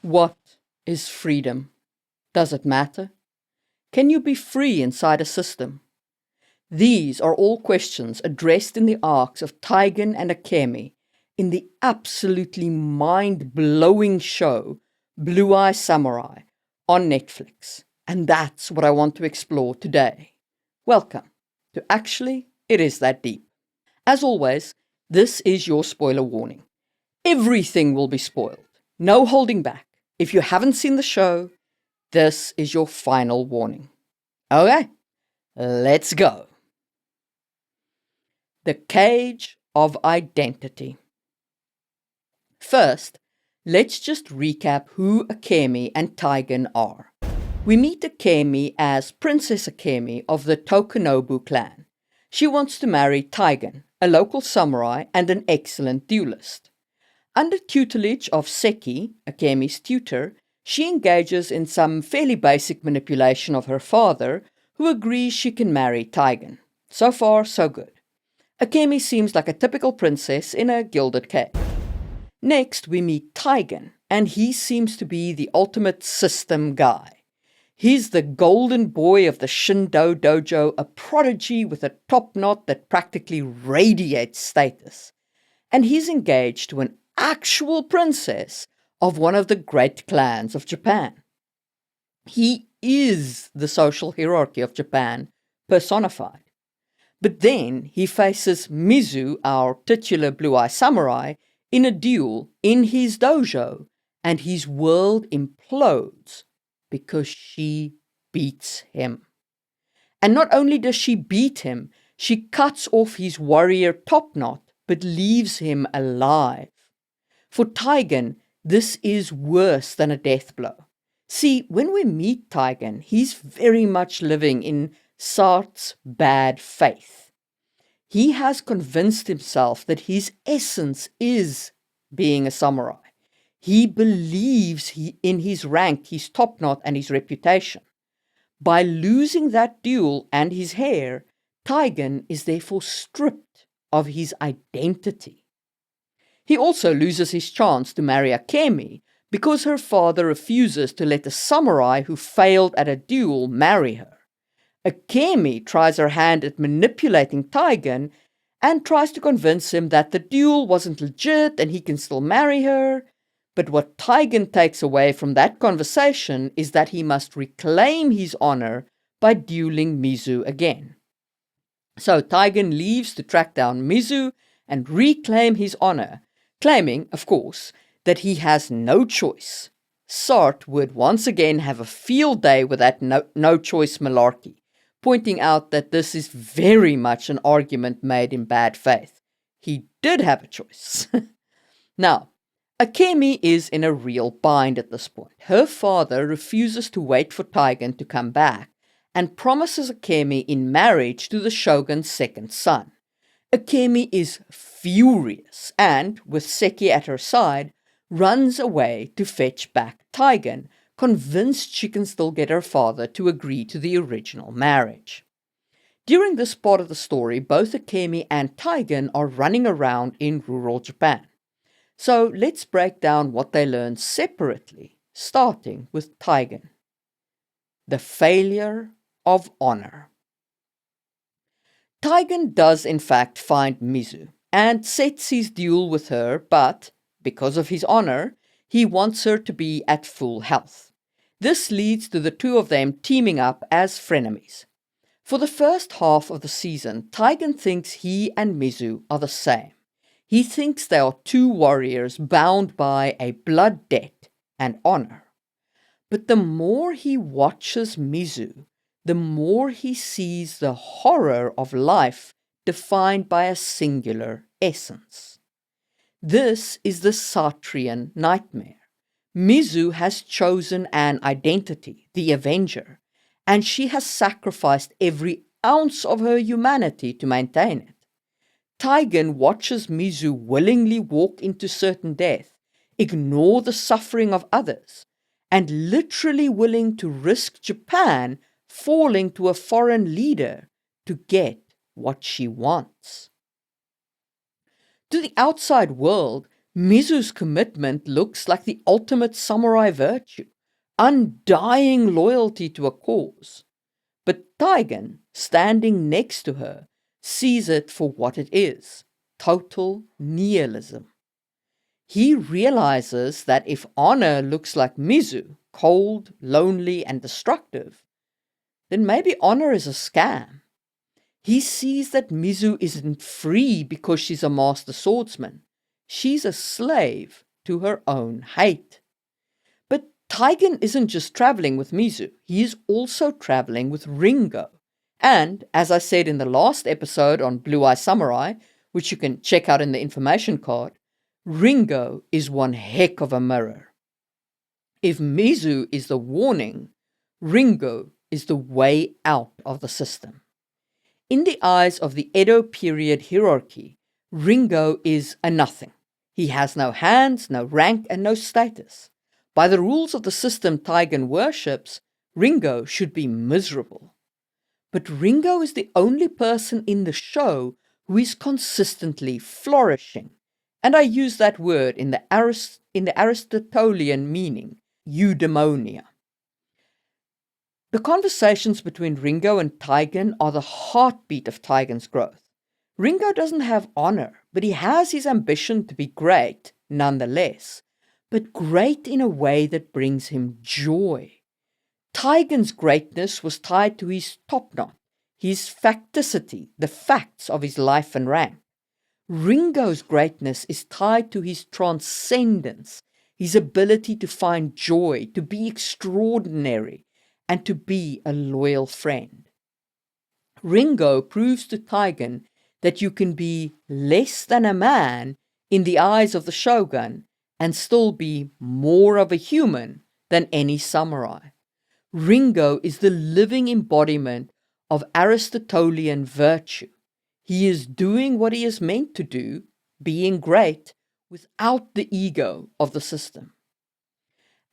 What is freedom? Does it matter? Can you be free inside a system? These are all questions addressed in the arcs of Taigen and Akemi in the absolutely mind-blowing show Blue Eye Samurai on Netflix. And that's what I want to explore today. Welcome to Actually, It Is That Deep. As always, this is your spoiler warning. Everything will be spoiled. No holding back. If you haven't seen the show, this is your final warning. Okay, let's go. The Cage of Identity. First, let's just recap who Akemi and Taigen are. We meet Akemi as Princess Akemi of the Tokunobu clan. She wants to marry Taigen, a local samurai and an excellent duelist. Under tutelage of Seki, Akemi's tutor, she engages in some fairly basic manipulation of her father, who agrees she can marry Taigen. So far, so good. Akemi seems like a typical princess in a gilded cage. Next, we meet Taigen, and he seems to be the ultimate system guy. He's the golden boy of the Shindo dojo, a prodigy with a top knot that practically radiates status. And he's engaged to an actual princess of one of the great clans of Japan. He is the social hierarchy of Japan personified. But then he faces Mizu, our titular blue-eye samurai, in a duel in his dojo, and his world implodes because she beats him. And not only does she beat him, she cuts off his warrior top knot, but leaves him alive. For Taigen, this is worse than a death blow. See, when we meet Taigen, he's very much living in Sartre's bad faith. He has convinced himself that his essence is being a samurai. He believes in his rank, his top knot, and his reputation. By losing that duel and his hair, Taigen is therefore stripped of his identity. He also loses his chance to marry Akemi because her father refuses to let a samurai who failed at a duel marry her. Akemi tries her hand at manipulating Taigen and tries to convince him that the duel wasn't legit and he can still marry her. But what Taigen takes away from that conversation is that he must reclaim his honor by dueling Mizu again. So Taigen leaves to track down Mizu and reclaim his honor, claiming, of course, that he has no choice. Sartre would once again have a field day with that no-choice malarkey, pointing out that this is very much an argument made in bad faith. He did have a choice. Now, Akemi is in a real bind at this point. Her father refuses to wait for Taigen to come back and promises Akemi in marriage to the shogun's second son. Akemi is furious and, with Seki at her side, runs away to fetch back Taigen, convinced she can still get her father to agree to the original marriage. During this part of the story, both Akemi and Taigen are running around in rural Japan. So let's break down what they learn separately, starting with Taigen. The failure of honor. Taigen does in fact find Mizu and sets his duel with her, but because of his honor, he wants her to be at full health. This leads to the two of them teaming up as frenemies. For the first half of the season, Taigen thinks he and Mizu are the same. He thinks they are two warriors bound by a blood debt and honor. But the more he watches Mizu, the more he sees the horror of life defined by a singular essence. This is the Sartrean nightmare. Mizu has chosen an identity, the Avenger, and she has sacrificed every ounce of her humanity to maintain it. Taigen watches Mizu willingly walk into certain death, ignore the suffering of others, and literally willing to risk Japan falling to a foreign leader to get what she wants. To the outside world, Mizu's commitment looks like the ultimate samurai virtue, undying loyalty to a cause. But Taigen, standing next to her, sees it for what it is: total nihilism. He realizes that if honor looks like Mizu, cold, lonely, and destructive, then maybe honor is a scam. He sees that Mizu isn't free because she's a master swordsman. She's a slave to her own hate. But Taigen isn't just traveling with Mizu, he is also traveling with Ringo. And, as I said in the last episode on Blue Eye Samurai, which you can check out in the information card, Ringo is one heck of a mirror. If Mizu is the warning, Ringo is the way out of the system. In the eyes of the Edo period hierarchy, Ringo is a nothing. He has no hands, no rank, and no status. By the rules of the system Taigen worships, Ringo should be miserable. But Ringo is the only person in the show who is consistently flourishing. And I use that word in the Aristotelian meaning, eudaimonia. The conversations between Ringo and Taigen are the heartbeat of Taigen's growth. Ringo doesn't have honor, but he has his ambition to be great nonetheless, but great in a way that brings him joy. Taigen's greatness was tied to his top knot, his facticity, the facts of his life and rank. Ringo's greatness is tied to his transcendence, his ability to find joy, to be extraordinary, and to be a loyal friend. Ringo proves to Taigen that you can be less than a man in the eyes of the shogun and still be more of a human than any samurai. Ringo is the living embodiment of Aristotelian virtue. He is doing what he is meant to do, being great, without the ego of the system.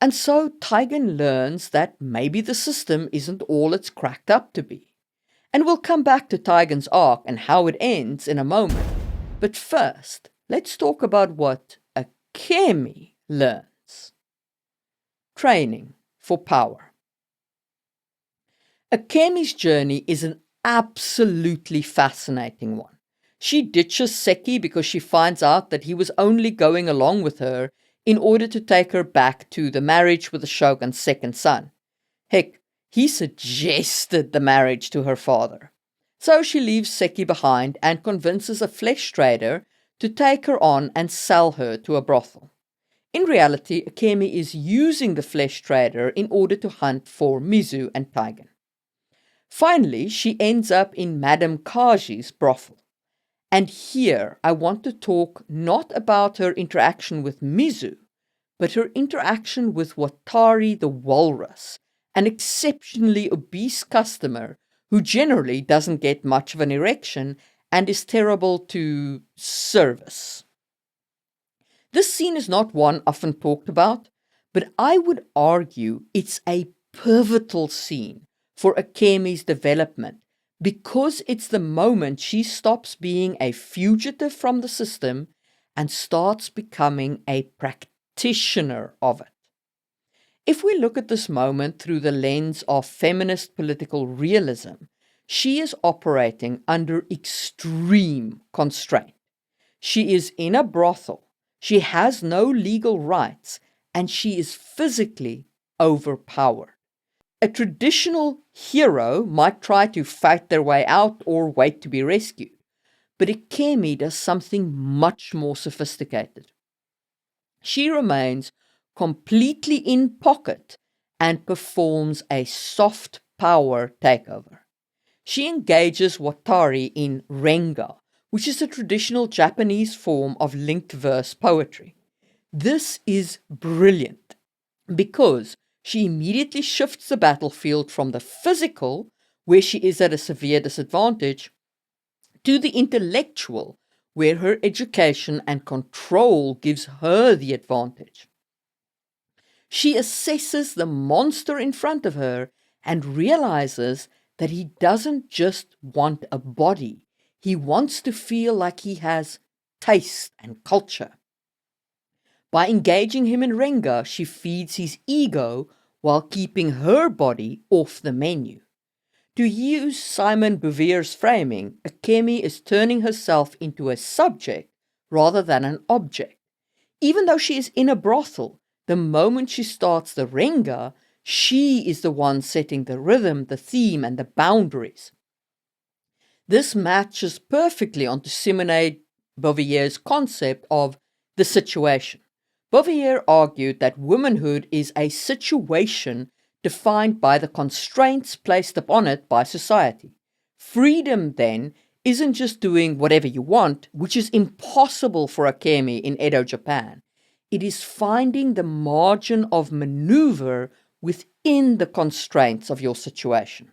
And so Taigen learns that maybe the system isn't all it's cracked up to be. And we'll come back to Taigen's arc and how it ends in a moment. But first, let's talk about what Akemi learns. Training for power. Akemi's journey is an absolutely fascinating one. She ditches Seki because she finds out that he was only going along with her in order to take her back to the marriage with the shogun's second son. Heck, he suggested the marriage to her father. So she leaves Seki behind and convinces a flesh trader to take her on and sell her to a brothel. In reality, Akemi is using the flesh trader in order to hunt for Mizu and Taigen. Finally, she ends up in Madame Kaji's brothel. And here I want to talk not about her interaction with Mizu, but her interaction with Watari the walrus, an exceptionally obese customer who generally doesn't get much of an erection and is terrible to service. This scene is not one often talked about, but I would argue it's a pivotal scene for Akemi's development because it's the moment she stops being a fugitive from the system and starts becoming a practitioner of it. If we look at this moment through the lens of feminist political realism, she is operating under extreme constraint. She is in a brothel, she has no legal rights, and she is physically overpowered. A traditional hero might try to fight their way out or wait to be rescued, but Akemi does something much more sophisticated. She remains completely in pocket and performs a soft power takeover. She engages Watari in Renga, which is a traditional Japanese form of linked verse poetry. This is brilliant because she immediately shifts the battlefield from the physical, where she is at a severe disadvantage, to the intellectual, where her education and control gives her the advantage. She assesses the monster in front of her and realizes that he doesn't just want a body, he wants to feel like he has taste and culture. By engaging him in Renga, she feeds his ego while keeping her body off the menu. To use Simon Bouvier's framing, Akemi is turning herself into a subject rather than an object. Even though she is in a brothel, the moment she starts the Renga, she is the one setting the rhythm, the theme, and the boundaries. This matches perfectly onto Simone Bouvier's concept of the situation. Bouvier argued that womanhood is a situation defined by the constraints placed upon it by society. Freedom, then, isn't just doing whatever you want, which is impossible for Akemi in Edo Japan. It is finding the margin of maneuver within the constraints of your situation.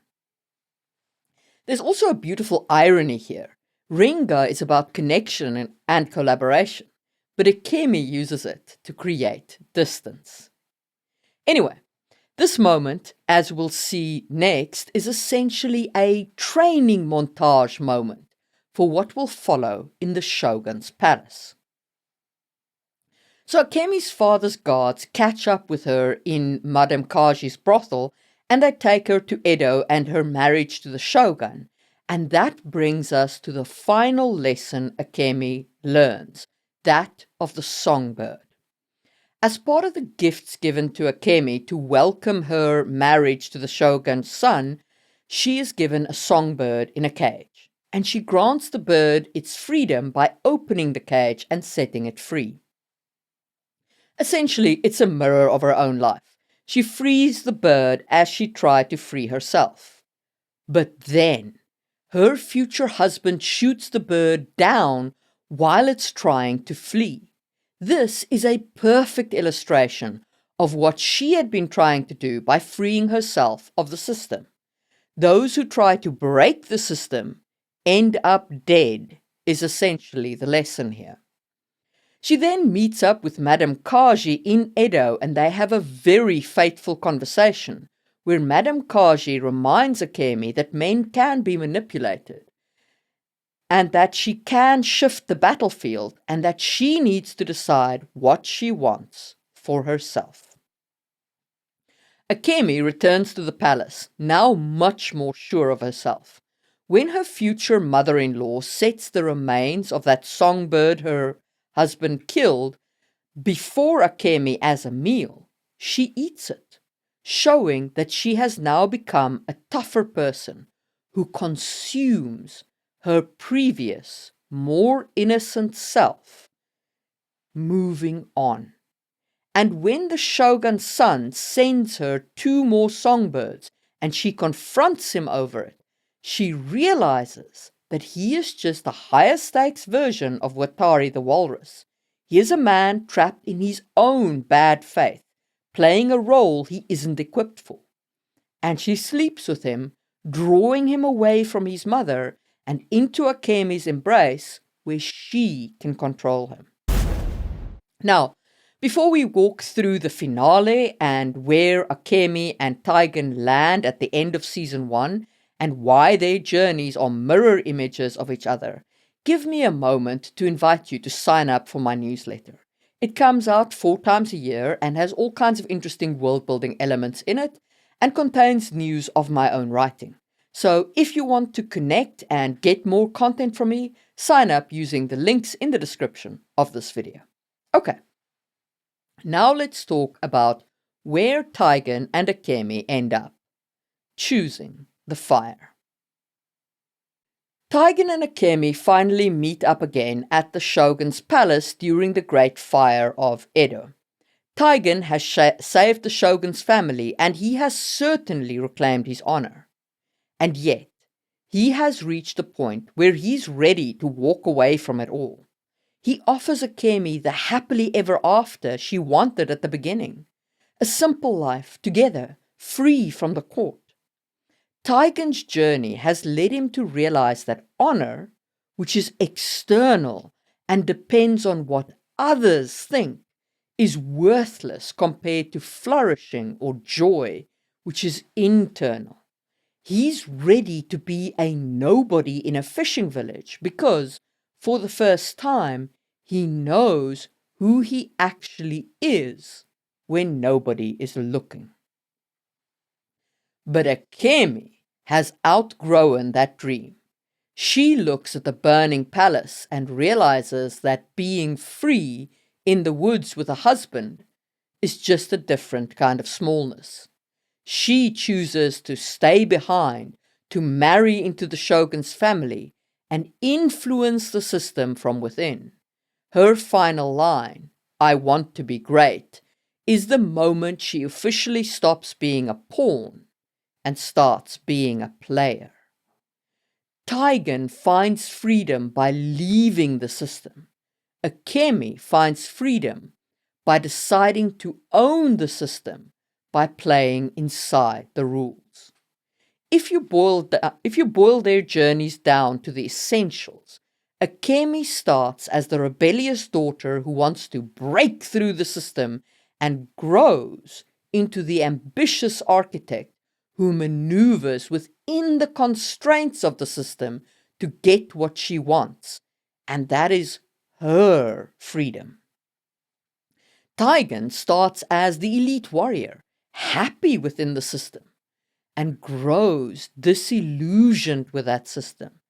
There's also a beautiful irony here. Renga is about connection and collaboration, but Akemi uses it to create distance. Anyway, this moment, as we'll see next, is essentially a training montage moment for what will follow in the shogun's palace. So Akemi's father's guards catch up with her in Madame Kaji's brothel, and they take her to Edo and her marriage to the shogun. And that brings us to the final lesson Akemi learns, that of the songbird. As part of the gifts given to Akemi to welcome her marriage to the shogun's son, she is given a songbird in a cage, and she grants the bird its freedom by opening the cage and setting it free. Essentially, it's a mirror of her own life. She frees the bird as she tried to free herself. But then, her future husband shoots the bird down while it's trying to flee. This is a perfect illustration of what she had been trying to do by freeing herself of the system. Those who try to break the system end up dead, is essentially the lesson here. She then meets up with Madame Kaji in Edo, and they have a very fateful conversation where Madame Kaji reminds Akemi that men can be manipulated and that she can shift the battlefield and that she needs to decide what she wants for herself. Akemi returns to the palace, now much more sure of herself. When her future mother-in-law sets the remains of that songbird her husband killed before Akemi as a meal, she eats it, showing that she has now become a tougher person who consumes her previous, more innocent self, moving on. And when the shogun's son sends her 2 more songbirds and she confronts him over it, she realizes that he is just a higher stakes version of Watari the walrus. He is a man trapped in his own bad faith, playing a role he isn't equipped for. And she sleeps with him, drawing him away from his mother and into Akemi's embrace, where she can control him. Now, before we walk through the finale and where Akemi and Taigen land at the end of season 1 and why their journeys are mirror images of each other, give me a moment to invite you to sign up for my newsletter. It comes out 4 times a year and has all kinds of interesting world-building elements in it and contains news of my own writing. So if you want to connect and get more content from me, sign up using the links in the description of this video. Okay, now let's talk about where Taigen and Akemi end up. Choosing the fire. Taigen and Akemi finally meet up again at the shogun's palace during the Great Fire of Edo. Taigen has saved the shogun's family and he has certainly reclaimed his honor. And yet, he has reached a point where he's ready to walk away from it all. He offers Akemi the happily ever after she wanted at the beginning. A simple life together, free from the court. Taigen's journey has led him to realize that honor, which is external and depends on what others think, is worthless compared to flourishing or joy, which is internal. He's ready to be a nobody in a fishing village because, for the first time, he knows who he actually is when nobody is looking. But Akemi has outgrown that dream. She looks at the burning palace and realizes that being free in the woods with a husband is just a different kind of smallness. She chooses to stay behind, to marry into the shogun's family, and influence the system from within. Her final line, "I want to be great," is the moment she officially stops being a pawn and starts being a player. Taigen finds freedom by leaving the system. Akemi finds freedom by deciding to own the system by playing inside the rules. If you boil their journeys down to the essentials, Akemi starts as the rebellious daughter who wants to break through the system and grows into the ambitious architect who maneuvers within the constraints of the system to get what she wants, and that is her freedom. Taigen starts as the elite warrior, happy within the system, and grows disillusioned with that system,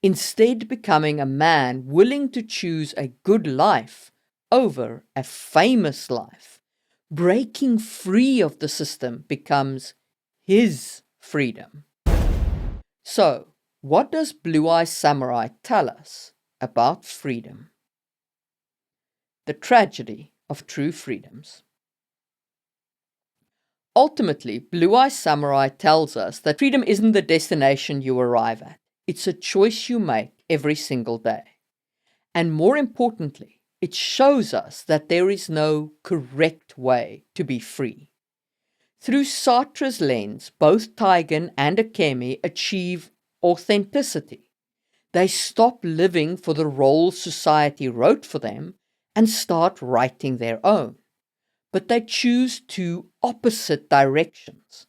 instead becoming a man willing to choose a good life over a famous life. Breaking free of the system becomes his freedom. So, what does Blue Eye Samurai tell us about freedom? The tragedy of true freedoms. Ultimately, Blue Eye Samurai tells us that freedom isn't the destination you arrive at. It's a choice you make every single day. And more importantly, it shows us that there is no correct way to be free. Through Sartre's lens, both Taigen and Akemi achieve authenticity. They stop living for the roles society wrote for them and start writing their own. But they choose two opposite directions.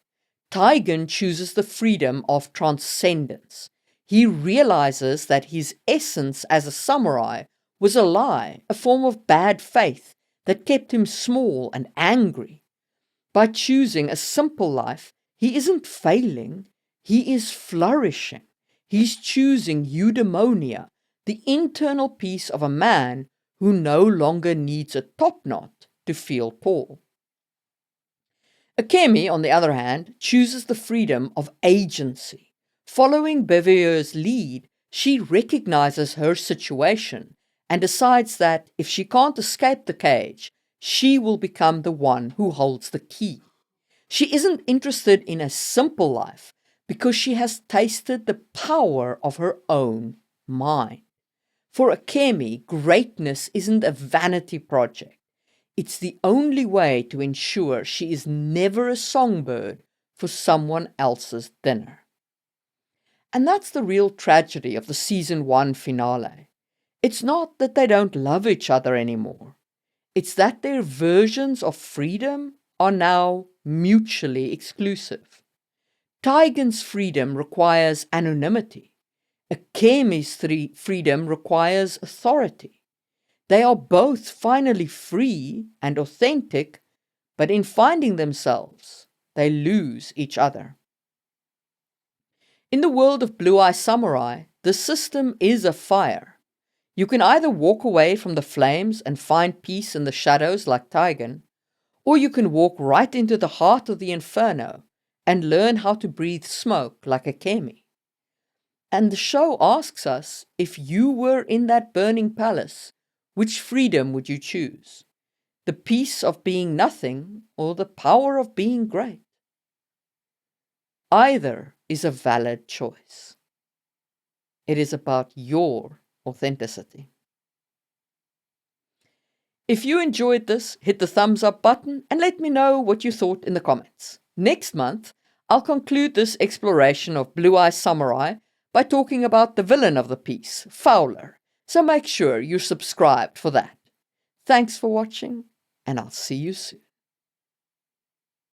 Taigen chooses the freedom of transcendence. He realizes that his essence as a samurai was a lie, a form of bad faith that kept him small and angry. By choosing a simple life, he isn't failing, he is flourishing. He's choosing eudaimonia, the internal peace of a man who no longer needs a top knot to feel tall. Akemi, on the other hand, chooses the freedom of agency. Following Bevier's lead, she recognizes her situation and decides that if she can't escape the cage, she will become the one who holds the key. She isn't interested in a simple life because she has tasted the power of her own mind. For Akemi, greatness isn't a vanity project. It's the only way to ensure she is never a songbird for someone else's dinner. And that's the real tragedy of the season 1 finale. It's not that they don't love each other anymore. It's that their versions of freedom are now mutually exclusive. Taigen's freedom requires anonymity. Akemi's freedom requires authority. They are both finally free and authentic, but in finding themselves, they lose each other. In the world of Blue Eye Samurai, the system is a fire. You can either walk away from the flames and find peace in the shadows like Taigen, or you can walk right into the heart of the inferno and learn how to breathe smoke like Akemi. And the show asks us, if you were in that burning palace, which freedom would you choose? The peace of being nothing or the power of being great? Either is a valid choice. It is about your authenticity. If you enjoyed this, hit the thumbs up button and let me know what you thought in the comments. Next month, I'll conclude this exploration of Blue Eye Samurai by talking about the villain of the piece, Fowler, so make sure you're subscribed for that. Thanks for watching, and I'll see you soon.